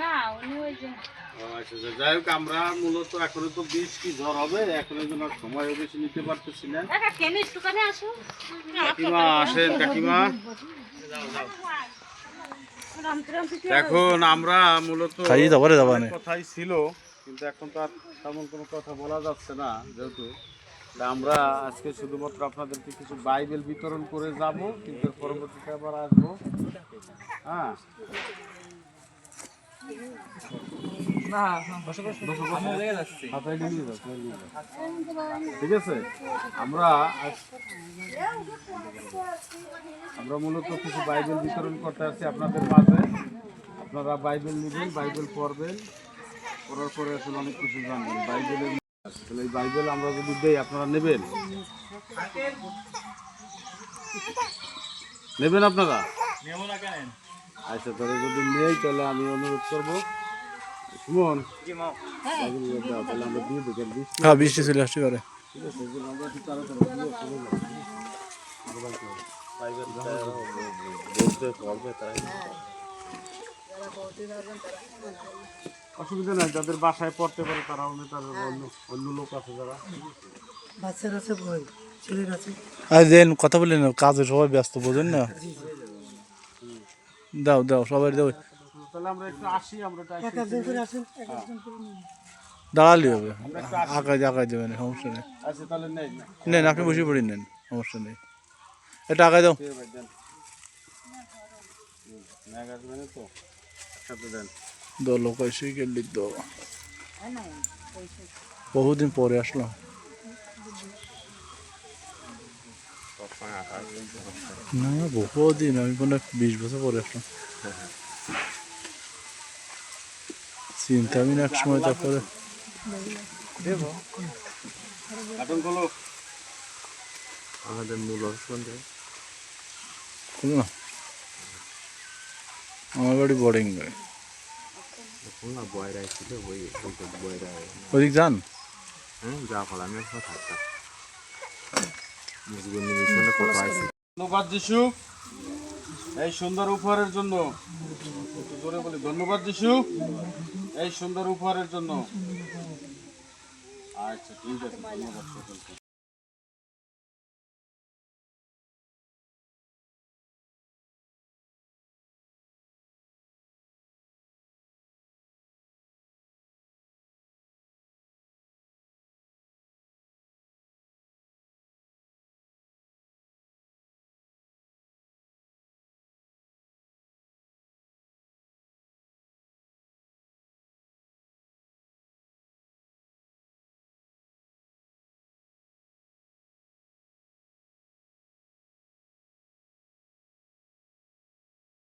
না উনি ওই যে আচ্ছা যাই হোক আমরা মূলত এখনো তো বীজ কি ঝড় হবে এখন এই জন্য সময় বেশি নিতে পারতেছি না। কাকিমা আসেন কাকিমা। এখন আমরা মূলত কথাই ছিল কিন্তু এখন তো আর তেমন কোনো কথা বলা যাচ্ছে না, যেহেতু আমরা আজকে শুধুমাত্র আপনাদেরকে কিছু বাইবেল বিতরণ করে যাব, কিন্তু পরবর্তীতে আবার আসবো। হ্যাঁ ঠিক আছে। আমরা মূলত কিছু বাইবেল বিতরণ করতে আসছি আপনাদের মাঝে। আপনারা বাইবেল নেবেন, বাইবেল পড়বেন, পড়ার পরে আসলে অনেক কিছু জানবেন বাইবেলের। আসলে এই বাইবেল আমরা যদি দেই আপনারা নেবেন আপনারা? আচ্ছা তাহলে যদি নেই তাহলে আমি অনুরোধ করবো সুমন তাহলে আমরা দিয়ে দিই। হ্যাঁ বৃষ্টি চলে আসতে পারে। ঠিক আছে আমরা একটু তাড়াতাড়ি অসুবিধা নাই, যাদের বাসায় পড়তে পারে তারা অন্য লোক আছে যারা বাচ্চারা আছে, বই ছেলের আছে। আর দেন কথা বললেন কাজে সবাই ব্যস্ত বোঝেন না। দাও দাও সবাই দাও। তাহলে আমরা একটু আসি, আমরা একজন করে আসেন, একজন করে নিন। দাঁড়ালি হবে, আঁকাই আঁকাই দেবেন, সমস্যা নেই। আচ্ছা তাহলে নেই নেন আপনি বসে পড়ি, নেন সমস্যা নেই। এটা আঁকাই দাও। দোলো কইসি গেলি তো বহুদিন পরে আসলাম। না বহুদিন, আমি মনে হয় 20 বছর পরে আসলাম। চিন্তা আমি না এক সময়, তারপরে আমাদের মূল অবস্থান না আমার বাড়ি বোর্ডিং নয়, বয়রা ছিল বয়রা ওদিক যান। যা ফল আমি থাকতাম। ধন্যবাদ যিশু এই সুন্দর উপহারের জন্য, জোরে বলি ধন্যবাদ যিশু এই সুন্দর উপহারের জন্য। আচ্ছা ঠিক আছে, ধন্যবাদ সকলকে।